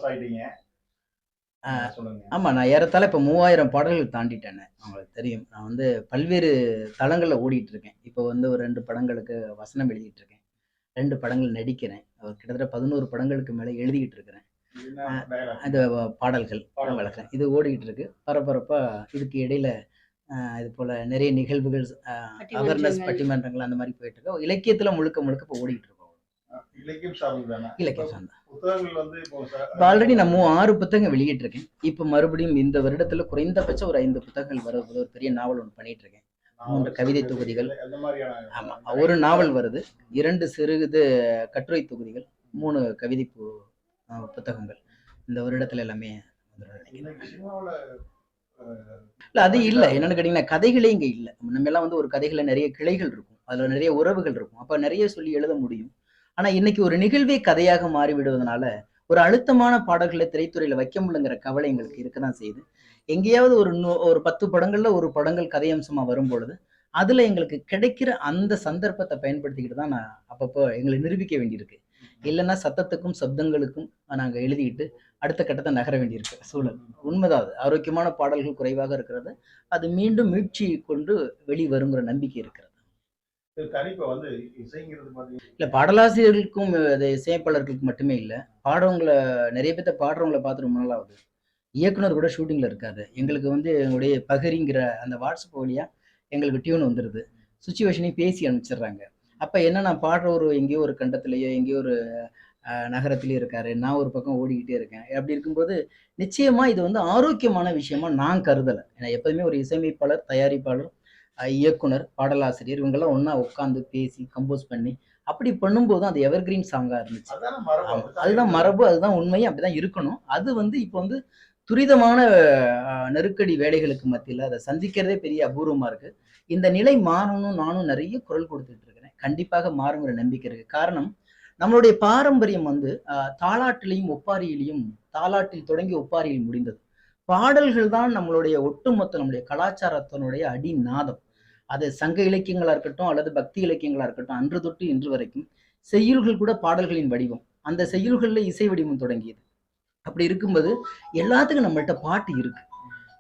Famous ஆயிட்டீங்க. சொல்லுங்க. ஆமா. நான் ஏறத்தாழ இப்ப 3000 பாடல்கள் தாண்டிட்டேனே. உங்களுக்கு தெரியும். நான் வந்து பல்வேறு தளங்கள்ல ஓடிட்டு இருக்கேன். இப்போ வந்து ஒரு 2 படங்களுக்கு வசனம் எழுதிட்டு இருக்கேன். 2 படங்கள் நடிக்கிறேன். கிட்டத்தட்ட 11 படங்களுக்கு மேல எழுதிக்கிட்டு இருக்கிறேன். என்ன அ டயலாக்? அந்த பாடல்கள் வழக்கம். இது ஓடிக்கிட்டு இருக்கு. பரபரப்பா இதுக்கு இடையில இது போல நிறைய நிகழ்வுகள் அவேர்னஸ் பட்டிமன்றங்கள் அந்த மாரி போயிட்டு இருக்கு. இலக்கியத்துல முழுக்க முழுக்க இப்போ ஓடிக்கிட்டு இருக்கோம். இலக்கியம் சார்ந்தது தானே? இலக்கியம் சார்ந்த. புத்தகங்கள் வந்து இப்போ ஆல்ரெடி நான் 6 புத்தகங்கள் வெளியிட்டிருக்கேன். இப்போ மறுபடியும் இந்த வருடத்துல குறைந்தபட்சம் ஒரு 5 புத்தகங்கள் வரப்போகுது. ஒரு பெரிய நாவல் ஒண்ணு பண்ணிட்டு இருக்கேன். 3 கவிதை தொகுதிகள். ஆமா. ஒரு நாவல் வருது. 2 சிறுது கட்டுரை தொகுதிகள், 3 கவிதை புத்தகங்கள். இந்த வருடத்துல எல்லாமே இல்ல அது இல்ல. என்னன்னு கேட்டீங்கன்னா கதைகளே இங்க இல்ல. நம்ம எல்லாம் வந்து ஒரு கதைகளை நிறைய கிளைகள் இருக்கும். அதுல நிறைய உறவுகள் இருக்கும். அப்ப நிறைய சொல்லி எழுத முடியும். ஆனா இன்னைக்கு ஒரு நிகழ்வே கதையாக மாறி விடுவதனால ஒரு அழுத்தமான பாடல்களை திரைத்துறையில வைக்க முடியலங்கிற கவலை எங்களுக்கு இருக்கதான் செய்யுது. எங்கேயாவது ஒரு 10 படங்கள்ல ஒரு படங்கள் கதை அம்சமா வரும் பொழுது அதுல எங்களுக்கு கிடைக்கிற அந்த சந்தர்ப்பத்தை பயன்படுத்திக்கிட்டு தான் நான் அப்பப்போ எங்களை நிரூபிக்க வேண்டியிருக்கு. இல்லைன்னா சத்தத்துக்கும் சப்தங்களுக்கும் நாங்க எழுதிட்டு அடுத்த கட்டத்தை நகர வேண்டியிருக்கு சூழல். உண்மைதான். அது ஆரோக்கியமான பாடல்கள் குறைவாக இருக்கிறது. அது மீண்டும் மீட்சி கொண்டு வெளிவருங்கிற நம்பிக்கை இருக்கிறது. இல்ல பாடலாசிரியர்களுக்கும் இசையமைப்பாளர்களுக்கு மட்டுமே இல்ல, பாடுறவங்களை நிறைய பேர்த்த பாடுறவங்களை பார்த்து ரொம்ப நாள் ஆகுது. இயக்குனர் கூட ஷூட்டிங்ல இருக்காது. எங்களுக்கு வந்து எங்களுடைய பகிரிங்கிற அந்த வாட்ஸ்அப் வழியா எங்களுக்கு டியூன் வந்துருது. சுச்சுவேஷனையும் பேசி அனுப்பிச்சிடுறாங்க. அப்ப என்ன, நான் பாடுற ஒரு எங்கேயோ ஒரு கண்டத்திலேயோ எங்கேயோ ஒரு நகரத்திலேயே இருக்காரு, நான் ஒரு பக்கம் ஓடிக்கிட்டே இருக்கேன். அப்படி இருக்கும்போது நிச்சயமா இது வந்து ஆரோக்கியமான விஷயமா நான் கருதலை. ஏன்னா எப்போதுமே ஒரு இசையமைப்பாளர், தயாரிப்பாளர், இயக்குனர், பாடலாசிரியர் இவங்கெல்லாம் ஒன்னா உட்காந்து பேசி கம்போஸ் பண்ணி அப்படி பண்ணும்போது அது எவர்கிரீன் சாங்கா இருந்துச்சு. அதுதான் மரபு, அதுதான் உண்மையும் அப்படிதான் இருக்கணும். அது வந்து இப்போ வந்து துரிதமான நெருக்கடி வேலைகளுக்கு மத்தியில் அதை சந்திக்கிறதே பெரிய அபூர்வமா இருக்கு. இந்த நிலை மாறணும். நானும் நிறைய குரல் கொடுத்துட்டு இருக்கிறேன். கண்டிப்பாக மாறுங்கிற நம்பிக்கை இருக்கு. காரணம், நம்மளுடைய பாரம்பரியம் வந்து தாலாட்டிலையும் ஒப்பாரியிலையும், தாலாட்டில் தொடங்கி ஒப்பாரியில் முடிந்தது. பாடல்கள் தான் நம்மளுடைய ஒட்டுமொத்த நம்முடைய கலாச்சாரத்தினுடைய அடிநாதம். அது சங்க இலக்கியங்களா இருக்கட்டும் அல்லது பக்தி இலக்கியங்களா இருக்கட்டும், அன்று தொட்டு இன்று வரைக்கும் செய்யுள்கள் கூட பாடல்களின் வடிவம். அந்த செய்யுள்கள்ல இசை வடிவம் தொடங்கியது. அப்படி இருக்கும்போது எல்லாத்துக்கும் நம்மள்ட்ட பாட்டு இருக்கு.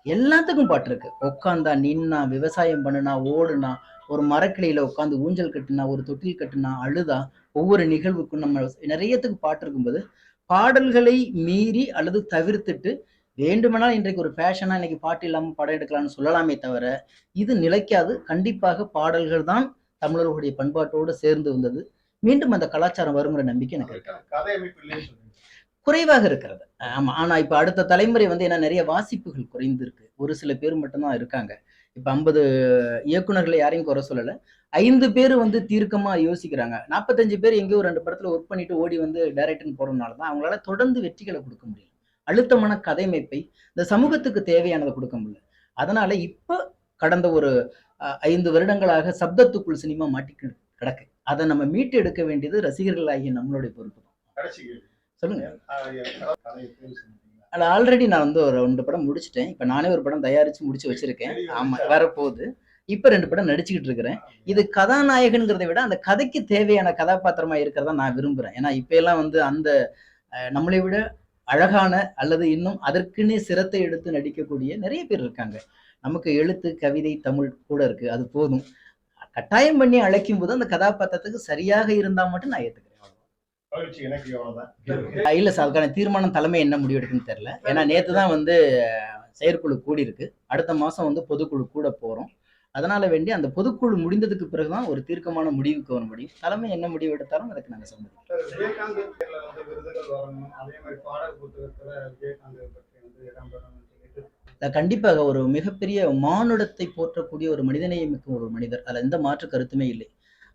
எல்லாத்துக்கும் பாட்டு இருக்கு. உட்காந்தா, நின்னா, விவசாயம் பண்ணுனா, ஓடுனா, ஒரு மரக்கிளையில உட்காந்து ஊஞ்சல் கட்டுனா, ஒரு தொட்டில் கட்டுனா, அழுதா, ஒவ்வொரு நிகழ்வுக்கும் நம்ம நிறையத்துக்கு பாட்டு இருக்கும்போது பாடல்களை மீறி அல்லது தவிர்த்துட்டு வேண்டுமெனால் இன்றைக்கு ஒரு ஃபேஷனா இன்னைக்கு பாட்டு இல்லாம படம் எடுக்கலாம்னு சொல்லலாமே தவிர இது நிலைக்காது. கண்டிப்பாக பாடல்கள் தான் தமிழர்களுடைய பண்பாட்டோடு சேர்ந்து வந்தது. மீண்டும் அந்த கலாச்சாரம் வருங்கிற நம்பிக்கை எனக்கு இருக்கு. குறைவாக இருக்கிறது. ஆமா. ஆனா இப்ப அடுத்த தலைமுறை வந்து என்ன, நிறைய வாசிப்புகள் குறைந்து இருக்கு. ஒரு சில பேர் மட்டும்தான் இருக்காங்க. இப்ப 50 இயக்குனர்களை யாரையும் குறை சொல்லல. 5 பேர் வந்து தீர்க்கமா யோசிக்கிறாங்க. 45 பேர் எங்கேயோ 2 படத்துல ஒர்க் பண்ணிட்டு ஓடி வந்து டைரக்டர்னு போறதுனால தான் அவங்களால தொடர்ந்து வெற்றிகளை கொடுக்க முடியல. அழுத்தமான கதையமைப்பை இந்த சமூகத்துக்கு தேவையானதை கொடுக்க முடியல. அதனால இப்ப கடந்த ஒரு 5 வருடங்களாக சப்தத்துக்குள் சினிமா மாட்டி கிடக்கு. அதை நம்ம மீட்டு எடுக்க வேண்டியது ரசிகர்களாகிய நம்மளுடைய பொறுப்பு தான். சொல்லுங்க. ஆல்ரெடி நான் வந்து ஒரு 2 படம் முடிச்சிட்டேன். இப்ப நானே ஒரு படம் தயாரிச்சு முடிச்சு வச்சிருக்கேன். ஆமா, வரப்போகுது. இப்ப 2 படம் நடிச்சுக்கிட்டு இருக்கிறேன். இது கதாநாயகன்கிறதை விட அந்த கதைக்கு தேவையான கதாபாத்திரமா இருக்கிறதா நான் விரும்புறேன். ஏன்னா இப்ப எல்லாம் வந்து அந்த நம்மளை விட அழகான அல்லது இன்னும் அதற்குன்னே சிரத்தை எடுத்து நடிக்கக்கூடிய நிறைய பேர் இருக்காங்க. நமக்கு எழுத்து, கவிதை, தமிழ் கூட இருக்கு. அது போதும். கட்டாயம் பண்ணி அழைக்கும் போது அந்த கதாபாத்திரத்துக்கு சரியாக இருந்தா மட்டும் நான் ஏத்துக்கிறேன். இல்ல சார், அதுக்கான தீர்மானம் தலைமை என்ன முடிவு எடுக்குன்னு தெரியல. ஏன்னா நேத்துதான் வந்து செயற்குழு கூடி இருக்கு. அடுத்த மாசம் வந்து பொதுக்குழு கூட போறோம். அதனால வேண்டி அந்த பொதுக்குழு முடிந்ததுக்கு பிறகுதான் ஒரு தீர்க்கமான முடிவுக்கு வர முடியும். தலைமை என்ன முடிவு எடுத்தாலும் அதுக்கு நாங்க சம்மதிக்கிறோம். கண்டிப்பாக ஒரு மிகப்பெரிய மானுடத்தை போற்றக்கூடிய ஒரு மனிதநேயமிக்க ஒரு மனிதர். அதுல எந்த மாற்று கருத்துமே இல்லை.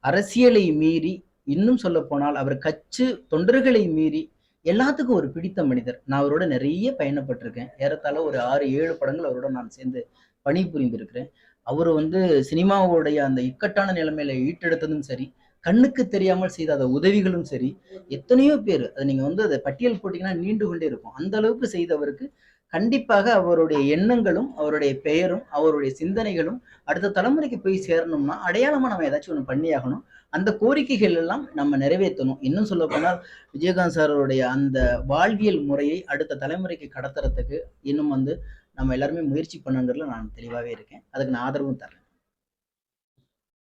அரசியலை மீறி, இன்னும் சொல்ல போனால் அவர் கட்சி தொண்டர்களை மீறி எல்லாத்துக்கும் ஒரு பிடித்த மனிதர். நான் அவரோட நிறைய பயணப்பட்டிருக்கேன். ஏறத்தாழ ஒரு 6-7 படங்கள் அவரோட நான் சேர்ந்து பணிபுரிந்திருக்கிறேன். அவரு வந்து சினிமாவுடைய அந்த இக்கட்டான நிலைமையில ஈட்டெடுத்ததும் சரி, கண்ணுக்கு தெரியாமல் செய்த அந்த உதவிகளும் சரி, எத்தனையோ பேர் அதை நீங்க வந்து அதை பட்டியல் போட்டீங்கன்னா நீண்டு கொண்டே இருக்கும். அந்த அளவுக்கு செய்தவருக்கு கண்டிப்பாக அவருடைய எண்ணங்களும் அவருடைய பெயரும் அவருடைய சிந்தனைகளும் அடுத்த தலைமுறைக்கு போய் சேரணும்னா அடையாளமா நம்ம ஏதாச்சும் ஒண்ணு பண்ணி ஆகணும். அந்த கோரிக்கைகள் எல்லாம் நம்ம நிறைவேற்றணும். இன்னும் சொல்ல போனால் விஜயகாந்த் சாருடைய அந்த வாழ்வியல் முறையை அடுத்த தலைமுறைக்கு கடத்துறதுக்கு இன்னும் வந்து நம்ம எல்லாருமே முயற்சி பண்ணுங்கிறதுல நான் தெளிவாகவே இருக்கேன். அதுக்கு நான் ஆதரவும் தரேன்.